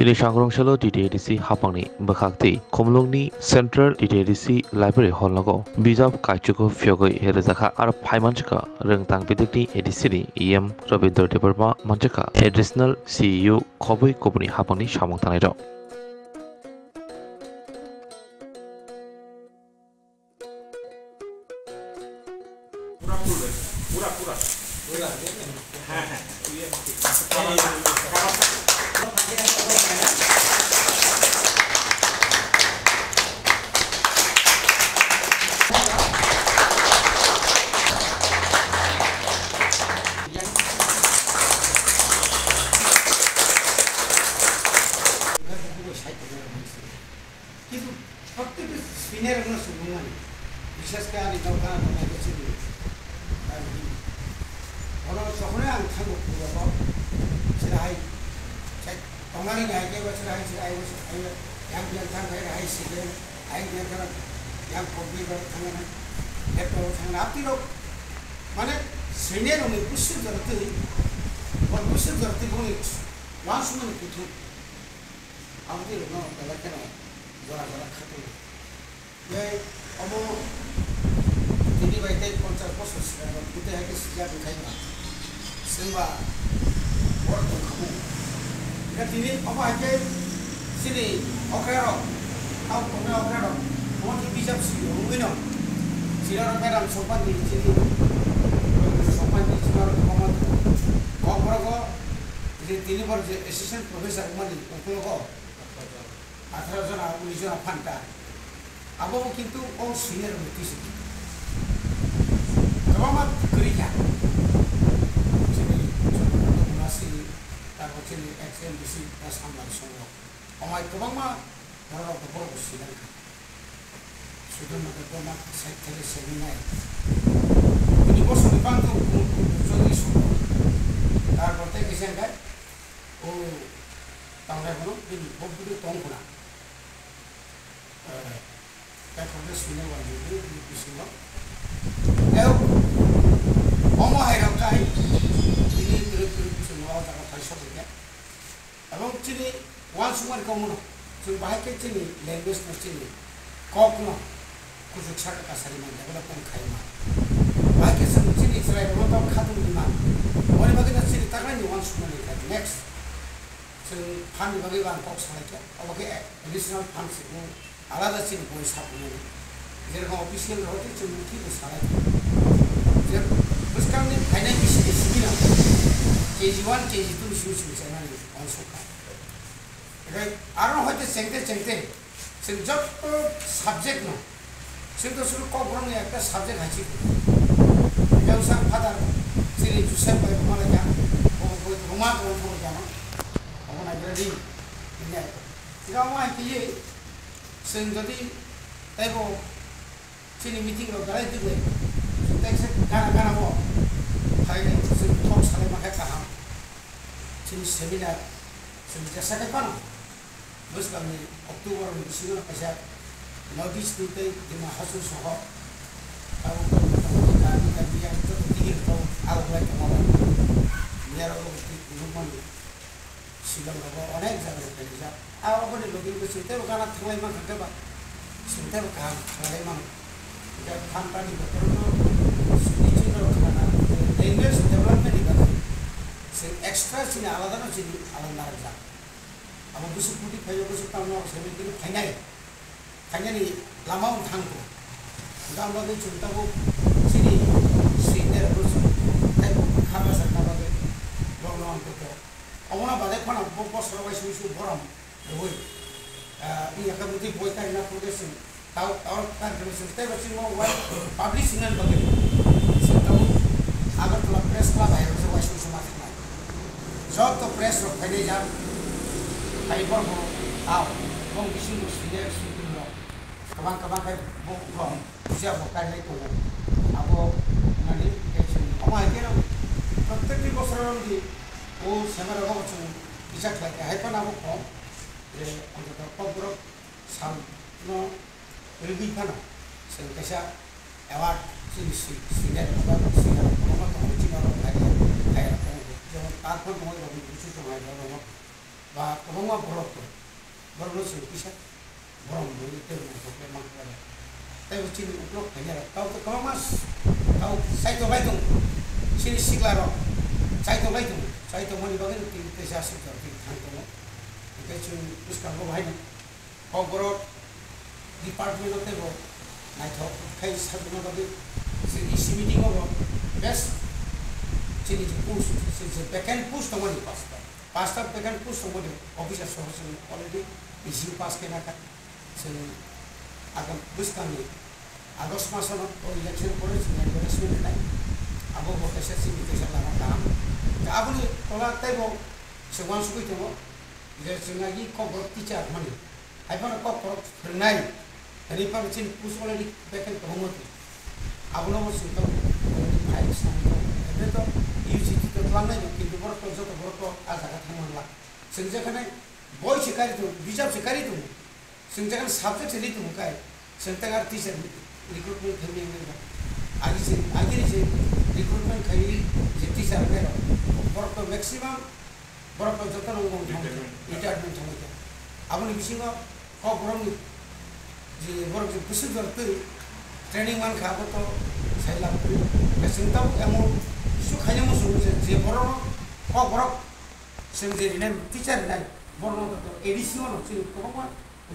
Chini Shangrongshalo DDADC Hapangni Bakhakti Komlongni Central DDADC Library Hallnago Bijab Kaichuko Fyogoi Herezaka Ar Paimanchaka Rengtang Bidikni ADC EM Rabindra Debarma Manchaka Additional CEO Kobui Kobuni Hapangni Shamong Tanaido কিন্তু প্রত্যেকটা senior কোনো সুবমান বিশেষ করে আমি দোকান বানাইছি বড় যখনই আমি থাকবো পুরো সেটাই তোমারই গাইকে বছর আইছে আই বছর আই এক জন থাকা আই সিলে আই জন থাকা এক কপি করে থাকা না একটা থাকা আপনি লোক মানে সিনিয়র উনি কুশল করতে কুশল করতে কোন ওয়ান্স মানে কিছু আমাদের লোক না কেন জোড়া জোড়া খাতে अब दिनै बायदि 50 বছর सिगां गोदो हाय सिगां ओंखायनो सोरबा बर दंखामो दा दिनै अब हाय सिनि अखायाव आव कोन अखायाव मथि बिजाब सियो उइनो सिरार बेराम सपानि सिनि सपानि सिरार कमन कबरगो जे दिनै बर जे एसिस्टेंट प्रोफेसर मानि कोनगो 18 जना 19 जना फान्टा Abo kintu all senior notice. Kama kerja. Jadi masih tahu jadi XMBC pas ambil semua. Omai kama kalau berapa senior. Sudah nak saya tadi seminar. Ini bos dibantu jadi semua. Kalau kita kisah kan, oh tanggal berapa ini boleh tanggung lah. Kalau sudah wajib itu disini. Lalu, omo hari kai ini terus semua orang tak pasal saja. Abang cini once one kamu no, cini bahaya cini language no cini, kau no, kucing cakap kasar mana, jangan pun kaya mana. Bahaya cini Israel orang tak khatam di mana. Orang bagian cini tak lagi once one ni kaya. Next, cini pan bagian kau sahaja, abang ke additional pan sih. আলাদা চিন পয়সা পুরো যেরকম official হতে চুমকি সারা যে বুঝকামনে final BC সিনা KG 1 KG 2 শুরু channel অংশ এটা আর হয়তো চেংতে সে যত সাবজেক্ট না সেটা শুরু কবরং একটা সাবজেক্ট আছে এটা সাং ফাদার সিরি জুসেফ ভাই মানে জান ও রোমা তো জানো ওনা রেডি ইনে এটা আমার কি जों जुदि ताइबो चिनि मिटिं रो गाय दिले ताइसे गाना बो फाइने जों टक साले माखा काहाम चिनि सेमिनार जों जैसा के पानो बस गामि अक्टोबर में सिनो पैसा नॉर्थ ईस्ट दुते दिमा हसु सह आउ तो गामी का बिया तो दिगिर तो आउ लाइक माबा नियारो गुमन सिलम रो अनेक जगह पे जा आउ अपने लोगिन को सुनते हो गाना थलाई मान करते बा सुनते हो काम थलाई मान जब खान पानी बतर तो सुनिची रो खाना लैंग्वेज डेवलपमेंट दिबा से एक्स्ट्रा सिने आलादा न सिने आलादा जा अब बुसु पुटी फायो बुसु तामनो सेमे दिन फाइनाली लामा थांगो गाम लगे चुनताबो सिने सिनेर बुसु ताइबो खाबा सकता बागे लोनो अंतो अमना बादे खाना बसर वाइसु बरम Boy, ini akan mesti boy kan nak produksi. Tahu kan produksi. Tapi macam mana publishing kan bagaimana? Tahu agar kalau press lah bayar tu wajib semua sekali. Job tu press lo kene jam. Tapi pun mau, mau bising sendiri sendiri lo. Kawan kayak mau siapa kan itu. Aku nanti macam apa yang kena? Protek di bosor orang di, oh sama orang macam bisa kelihatan. Hai pun aku kau. untuk pemprov sam no lebih mana sehingga award senior apa nama orang cina orang kaya jangan takut orang lebih khusus orang orang 我们这个 orang ， 我们这个 orang ， 我们这个 ，我们这个 বা কমা বরফ বরফ পিসা বরম বই তেমন মাংস তাই চিনি উপলক খাইয়া তাও তো কমা মাস তাও সাইতো বাই দं सिनि सिग्लाराव साइथ बायदों साइथ मानि बागै तेजा सिग्लार थांदों ओमफ्राय जों बुस्थुखौ बाहायदों खबर डिपार्टमेन्टआव तेबो नायथाव खाय साबना बागै जों इसि मिटिंआव बेस्ट जोंनि पोस्ट जों बेकेन्ड पोस्ट दंमोन पासटा बेकेन्ड पोस्ट दंमोन अफिसार सह जों अलरेडि इजि पास खालामनाय जों आगाम बोसोरनि आगस्ट मासाव इलेक्सन करे जों एडभार्टाइजमेन्ट होनाय Abo bokesnya sih itu saya lama taham. Abu ni tolak tebo sewan suku itu mo. Jadi sengaja kau berok teacher mana? Apa nak kau berok renai? Hari pada cint pus oleh di beken kehomot. Abu nama sih tu baik sama. Jadi tu UCT tu tuan ni kita berok tu satu berok tu agak thaman lah. Sengaja kan boy sekali tu, bijak sekali tu. Sengaja kan subject sekali tu mukai. Sengaja teacher recruitment kami ni. आगे से recruitment खाई जितनी सारे करो बरफ तो maximum बरफ तो जतन होगा रिटायरमेंट होने के अब उन्हें किसी को कब बरफ जी बरफ जो कुछ करते ट्रेनिंग मान खाओ तो सही लगता है लेकिन तब एमो शु खाने में शुरू से जे बरफ कब बरफ से जे इन्हें टीचर नहीं बरफ तो एडिशनल होती है तो हम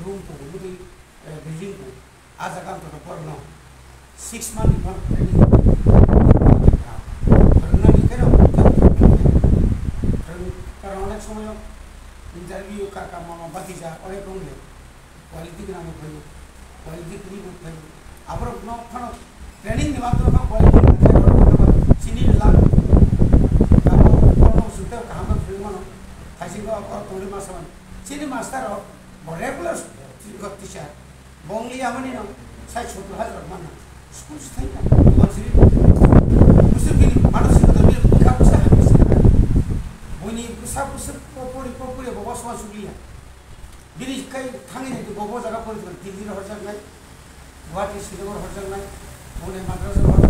रूम तो मुझे बिल्डिंग को आज अकाम तो बरफ ना 6 months before training. Karena ni kan karena semua interview kakak mama batija oleh kau ni, quality kita nak beri, quality kini beri. Apar nak kan training ni waktu kan quality sini lah. Kalau sudah kaham beri mana, kasih kau apa tulis masalah. Sini master regular teacher. Bongli apa ni nak? Saya छोटो हाजार mana? School stay kan, masih mesti bini, mana sih kita bini, kita bisa habis kan? Bini pusat populi bawa semua sulia. Bini kai tangi itu bawa jaga poli tu, tinggi dah harus naik, buat isi dah harus naik, boleh madrasah harus,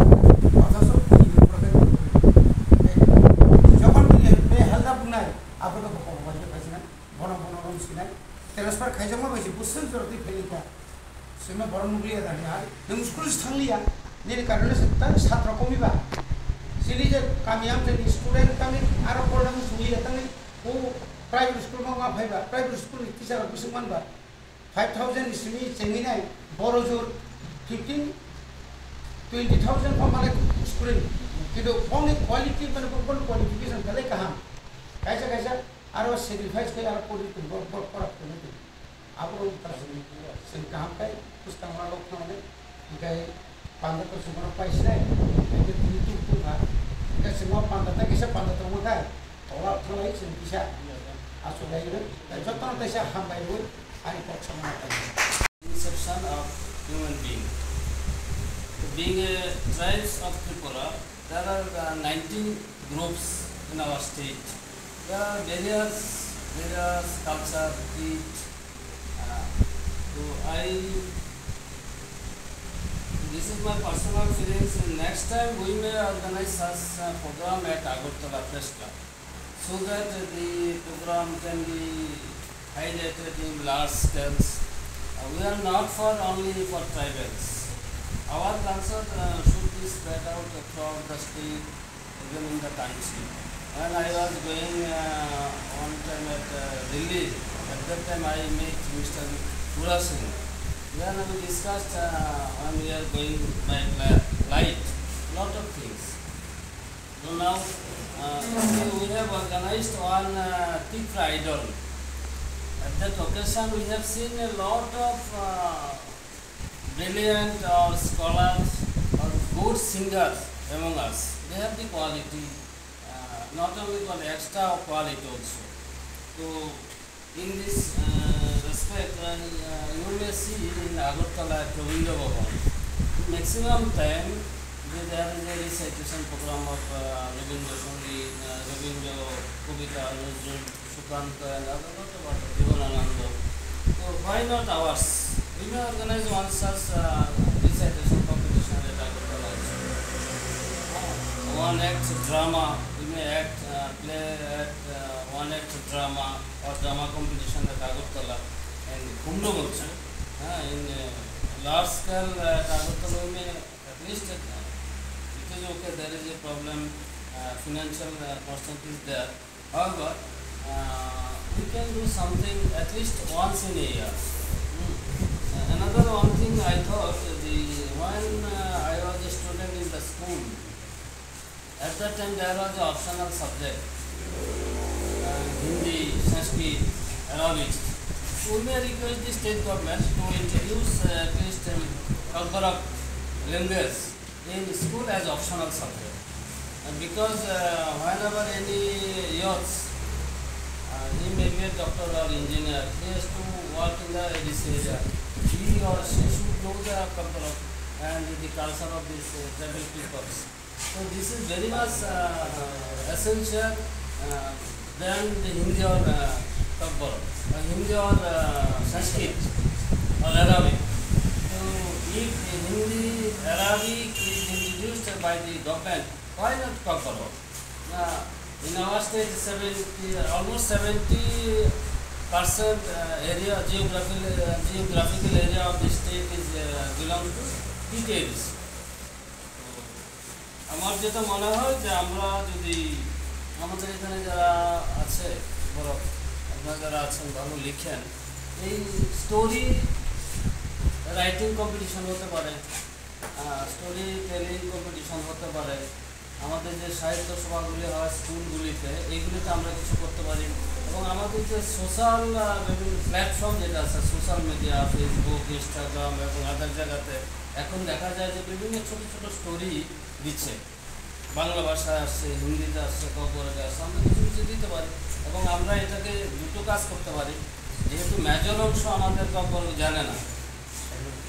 madrasah ini program. Jangan bini, halda bunai, apa tu bawa bawa je kasih kan, bono sih naik, transfer khai jama masih pusat jauh di pelita. Semua baru mungkin ada ni hari. Dengan sekolah setengah ni kerana setan satu kami bah. Sini je kami yang jadi student kami Arab program sendiri datang ni. Oh private school mau apa bah? Private school itu saya aku semua bah. 5,000 sini cengi ni baru jur 15, 20,000 pemakai student. Kita only quality mana pun qualification kalau kaham. Kaisa Arab sacrifice kaya Arab pun itu berkorap tu. Aku terus sengkam kai पुस्तक वालों को हमने गए पांडा तो सुबह पैसे है ये तीन तू बार क्या semua पांडा तक कैसे पांडा तो मुझे orang थोड़ा ही simple asal itu jadi contoh saya hambai dulu hari pertama tadi inception of human being a tribes of Tripura there are 19 groups in our state there are various culture creed so this is my personal feelings. Next time we may organize such a program at Agartala Press Club so that the program can be highlighted in large scales. We are not for only for tribals. Our concert should be spread out throughout the state, even in the country. When I was going one time at Delhi, at that time I met Mr. Pura Singh. Then we discussed when we are going by light, lot of things. So now we have organized one Tikra idol. At that occasion we have seen a lot of brilliant or scholars or good singers among us. They have the quality, not only for extra quality also. So in this respect, you may see in Agartala Provincia Bhavan, maximum time there is a recitation program of Rabindra Sangeet, Rabindra Kavita, Nuzul, Sukanta and other lot of Jivanananda. So why not ours? We may organize one such recitation competition at Agartala. One act drama, we may play at one act drama or drama competition at Agartala and Kundamocha. In large scale at Agartala, at least it is okay, there is a problem, financial percent is there. However, we can do something at least once in a year. Another one thing I thought, when I was a student in the school, at that time there was an optional subject, Hindi, Sanskrit, Arabic. So we may request the state government to introduce at least Kakbarak language in school as optional subject. Because whenever any youth, he may be a doctor or engineer, he has to work in this area. He or she should know the Kakbarak and the culture of these tribal peoples. So this is very much essential than the Hindi or Kakbarak, Hindi or Sanskrit or Arabic. So if Hindi, Arabic is introduced by the government, why not Kakbarak? In our state, almost 70% area, geographical area of the state is belongs to details. আমার যেটা মনে হয় যে আমরা যদি আমাদের এখানে যারা আছে বড় আপনারা যারা আছেন ভালো লিখেন, এই স্টোরি রাইটিং কম্পিটিশন হতে পারে, স্টোরি টেলিং কম্পিটিশন হতে পারে, আমাদের যে সাহিত্য সভাগুলি হয় স্কুলগুলিতে, এইগুলিতে আমরা কিছু করতে পারি। এবং আমাদের যে সোশ্যাল বিভিন্ন প্ল্যাটফর্ম যেটা আছে, সোশ্যাল মিডিয়া, ফেসবুক, ইনস্টাগ্রাম এবং আদার জায়গাতে এখন দেখা যায় যে বিভিন্ন ছোটো ছোটো স্টোরি দিচ্ছে, বাংলা ভাষায় আসছে, হিন্দিতে আসছে, ককবরকে আসছে, আমরা কিছু কিছু দিতে পারি। এবং আমরা এটাকে দুটো কাজ করতে পারি, যেহেতু মেজর অংশ আমাদের ককবরক জানে না,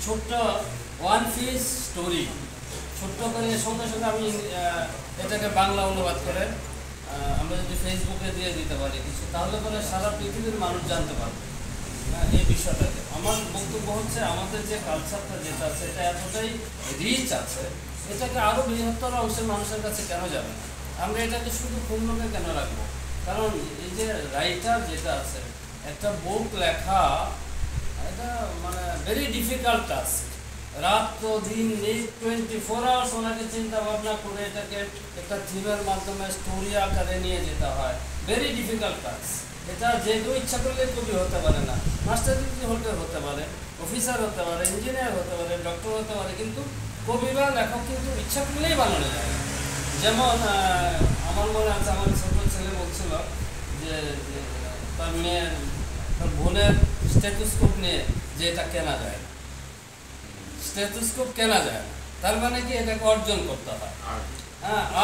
ছোট্ট ওয়ান পিস স্টোরি ছোট্ট করে সঙ্গে সঙ্গে আমি এটাকে বাংলা অনুবাদ করে আমরা যদি ফেসবুকে দিয়ে দিতে পারি কিছু, তাহলে পরে সারা পৃথিবীর মানুষ জানতে পারবে এই বিষয়টাকে। আমার বক্তব্য হচ্ছে আমাদের যে কালচারটা যেটা আছে এটা এতটাই রিচ আছে, এটাকে আরও বৃহত্তর অংশের মানুষের কাছে কেন যাবে না? আমরা এটাকে শুধু খুলনাকে কেন রাখবো? কারণ এই যে রাইটার যেটা আছে, একটা বুক লেখা এটা মানে ভেরি ডিফিকাল্ট টাস্ক। রাত তো দিন এই 24 আওয়ার্স ওনাকে চিন্তা ভাবনা করে এটাকে একটা থিমের মাধ্যমে স্টোরি আকারে নিয়ে যেতে হয়, ভেরি ডিফিকাল্ট টাস্ক। এটা যে কেউ ইচ্ছা করলে কবি হতে পারে না, মাস্টার ডিগ্রি হোল্ডার হতে পারে, অফিসার হতে পারে, ইঞ্জিনিয়ার হতে পারে, ডক্টর হতে পারে, কিন্তু কবি বা লেখক কিন্তু ইচ্ছা করলেই বানানো যায়। যেমন আমার মনে আছে, আমার ছোট ছেলে বলছিল যে তার মেয়ের, তার বোনের স্টেথোস্কোপ নিয়ে যে এটা কেনা যায়, স্টেথোস্কোপ কেনা যায়, তার মানে কি এটাকে অর্জন করতে হয়,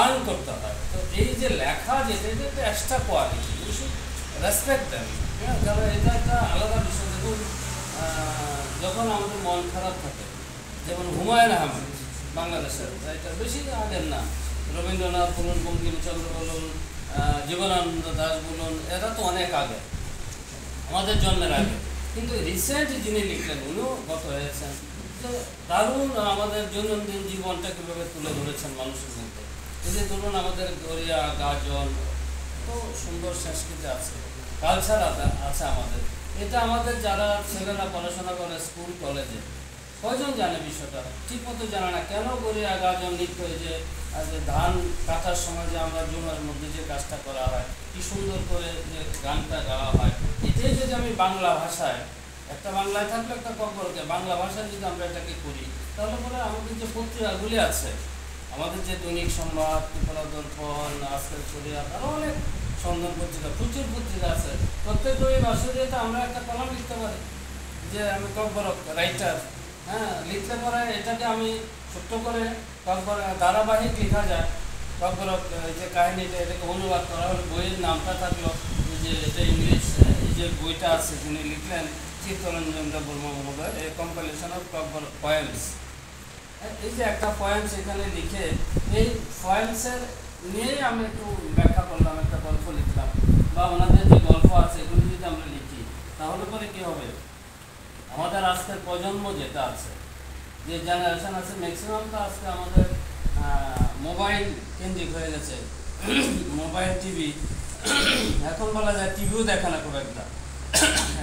আর্ন করতে হয়। তো এই যে লেখা যেটা, এটা একটা extra quality, you should respect then. কারণ এটা একটা আলাদা বিষয়। দেখুন, যখন আমাদের মন খারাপ থাকে, যেমন হুমায়ুন আহমেদ বাংলাদেশের রাইটার, বেশি আগের না, রবীন্দ্রনাথ বলুন, বঙ্কিমচন্দ্র বলুন, জীবনানন্দ দাশ বলুন, এরা তো অনেক আগে, আমাদের জন্মের আগে। কিন্তু রিসেন্ট যিনি লিখলেন উনিও গত হয়েছেন, তো দারুণ আমাদের দৈনন্দিন জীবনটা কীভাবে তুলে ধরেছেন মানুষের মধ্যে। এই যে ধরুন আমাদের গড়িয়া গাজন, তো সুন্দর সংস্কৃতি আছে, কালচার আছে আমাদের। এটা আমাদের যারা ছেলেরা পড়াশোনা করে স্কুল কলেজে, কয়জন জানে বিষয়টা? ঠিক মতো জানে না। কেন গড়িয়া গাজন নৃত্য, যে ধান কাটার সময় যে আমরা জুমের মধ্যে যে কাজটা করা হয়, কি সুন্দর করে যে গানটা গাওয়া হয়, এটাই যদি আমি বাংলা ভাষায়, একটা বাংলায় থাকলে একটা ককবরকে বাংলা ভাষায় যদি আমরা এটাকে করি, তাহলে পরে আমাদের যে পত্রিকাগুলি আছে, আমাদের যে দৈনিক সংবাদ, ত্রিপুরা দর্পণ, আজকের কোরিয়া, আরও অনেক সন্ধান পত্রিকা, প্রচুর পত্রিকা আছে, প্রত্যেক রবিবার আমরা একটা কলম লিখতে পারি যে আমি ককবরক রাইটার। লিখতে পরে এটাকে আমি ছোট্ট করে ককবর ধারাবাহিক লেখা যায়, ককবরক যে কাহিনীটা, এটাকে অনুবাদ করা হলে বইয়ের নামটা থাকলো, যে এটা ইংলিশ, এই যে বইটা আছে যিনি লিখলেন চিত্তরঞ্জন বর্মা মহোদয়, এই কম্পাইলেশন অফ ককবরক পয়েমস। এই যে একটা পয়েন্টস এখানে লিখে, এই পয়েন্টসের নিয়েই আমি একটু ব্যাখ্যা করলাম, একটা গল্প লিখলাম, বা ওনাদের যে গল্প আছে এগুলি যদি আমরা লিখি, তাহলে পরে কী হবে? আমাদের আজকের প্রজন্ম যেটা আছে, যে জেনারেশন আছে, ম্যাক্সিমাম তো আজকে আমাদের মোবাইল কেন্দ্রিক হয়ে গেছে, মোবাইল টিভি এখন বলা যায় টিভিও দেখে না খুব একটা,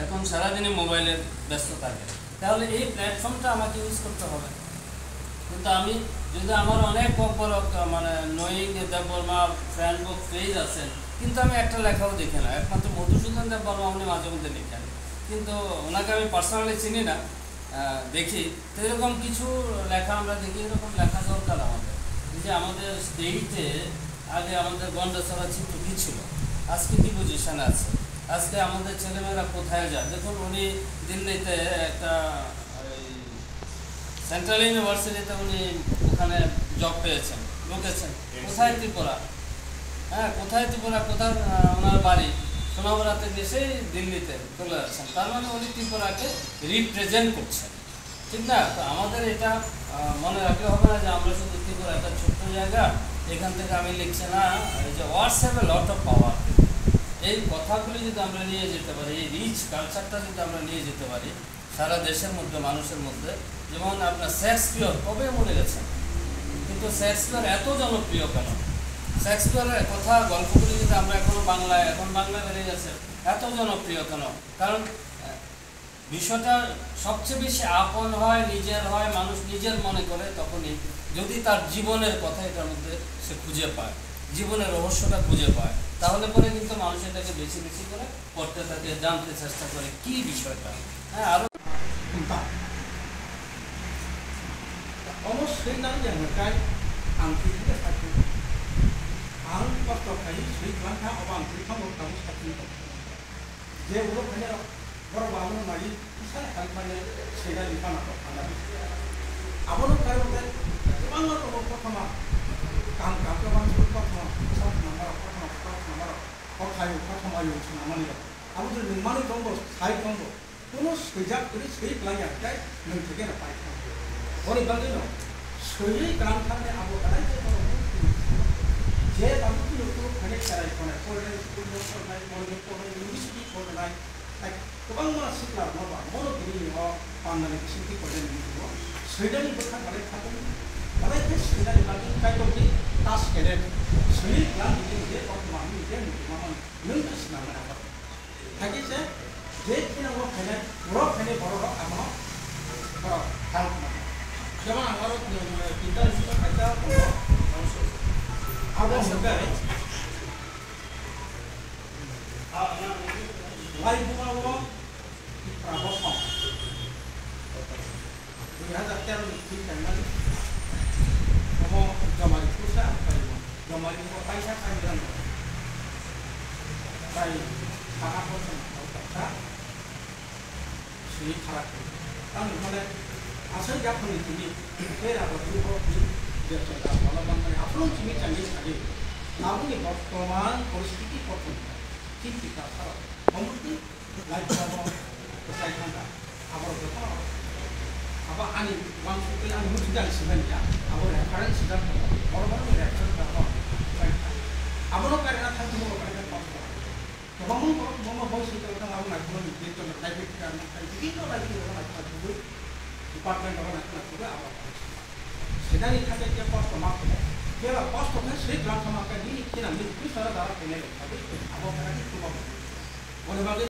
এখন সারাদিনে মোবাইলের ব্যস্ত থাকে। তাহলে এই প্ল্যাটফর্মটা আমাকে ইউজ করতে হবে। কিন্তু আমি যদি আমার অনেক বড় মানে নোয়িং দেববর্মা ফ্যান বুক পেজ আছেন, কিন্তু আমি একটা লেখাও দেখি না। একমাত্র মধুসূদন দেববর্মা উনি মাঝে মধ্যে লিখেন, কিন্তু ওনাকে আমি পার্সোনালি চিনি না, দেখি। তো এরকম কিছু লেখা আমরা দেখি, এরকম লেখা দরকার আমাদের। যে আমাদের স্টেটে আগে আমাদের গন্ডাছড়া চিত্র কী ছিল, আজকে কী পজিশন আছে, আজকে আমাদের ছেলেমেয়েরা কোথায় যায়। দেখুন উনি দিল্লিতে একটা সেন্ট্রাল ইউনিভার্সিটিতে উনি ওখানে জব পেয়েছেন, ঢুকেছেন। কোথায় ত্রিপুরা? হ্যাঁ, কোথায় ত্রিপুরা, কোথায় ওনার বাড়ি? সোনামুড়া থেকে সেই দিল্লিতে চলে যাচ্ছেন। তার মানে উনি ত্রিপুরাকে রিপ্রেজেন্ট করছেন, ঠিক না? তো আমাদের এটা মনে রাখতে হবে না যে আমরা শুধু ত্রিপুরা একটা ছোট্ট জায়গা, এখান থেকে আমি লিখছি না। এই যে ওয়ার্ডস have a lot of power, এই কথাগুলি যদি আমরা নিয়ে যেতে পারি, এই রিচ কালচারটা যদি আমরা নিয়ে যেতে পারি সারা দেশের মধ্যে, মানুষের মধ্যে। যেমন আপনার শেক্সপিয়র কবে মরে গেছেন, কিন্তু শেক্সপিয়র এত জনপ্রিয় কেন? শেক্সপিয়রের কথা, গল্পগুলি যদি আমরা এখন বাংলায় বেড়ে গেছে, এত জনপ্রিয় কেন? কারণ বিষয়টা সবচেয়ে বেশি আপন হয়, নিজের হয়, মানুষ নিজের মনে করে তখনই যদি তার জীবনের কথা এটার মধ্যে সে খুঁজে পায়, জীবনের রহস্যটা খুঁজে পায়, তাহলে পরে কিন্তু মানুষ এটাকে বেশি বেশি করে পড়তে থাকে, জানতে চেষ্টা করে কি বিষয়টা। হ্যাঁ, আরো অবশ্যই না জানাকাই আংটি থেকে থাকে আং কত খাই সেই খান্থা অবা আংটি খামো তাও সাথে যে ওগুলো খানে বড় বাবু মারি ইসার খালপানে সেটা লিখানো খানা আবারও কারণ বাংলা তো প্রথম কাম কামকে মানুষ প্রথম সব নাম্বার কথায় প্রথম আয়ু নামানি আবু যে নির্মাণী দম্ব সাই দম্ব কোনো সুজাক করে সেই প্লাই আটকায় নৈ থেকে না পাই অনেক বাকি ন সই গ্রাম থাকলে আবু তারাই যে বাবুটি লোক খানে তারাই ফোনে ফোরনাই স্কুল ফোরনাই মনে ফোরনাই ইউনিভার্সিটি ফোরনাই गोबां मानसिफ्रा माबा बर'गिरि पाननानै सिंथि करनाय नुयो सैदानि बोखां माने थागोन माने बे सैदानि बागै कायदि तास गेलेन सै ग्राम बिदिनो जे बर्तमान जे मामा नों सिनांगोन आरो थाखि जे खिनांगौ फैनाय बर' आमा बर' हाल जेमन आमारो तिनटा जिबा खायदा आबो होगाय लाइ बुङावो प्राबो सम 2013 नि थांनानै अमो जमारि कुसा फाइबो जमारि को पैसा खाइरान जाय थाखाखौ जों सुनि खालाखै आं माने आसै जाफोरनि दिनै बे राबो देशा मालाबांनि आपलों चिनि चांगि सागे आबुनि बर्तमान परिस्थिति पथन चिन्तिता सारा ममुति लाइफ पाबो साइखांगा आबर दखा आबा आनि वांसुके आनि मुथिदाल सिबानिया आबर रेफारेन्स सिदान बरबर रेफारेन्स दाबो आबनो कारेना थांथुमो कारेना पाबो गोबां ममा बयस सिदान आबो नाखौ निजेट लाइफ कारेना थांथि तो लाइफ कारेना थांथुबो डिपार्टमेन्ट आबो नाखौ आबो सेदानि थाखाय जे कষ্ট माखौ केवल कষ্ট है श्री ग्राम समाज का नहीं कि ना मित्र सारा दारा केने आबो कारेना तो बने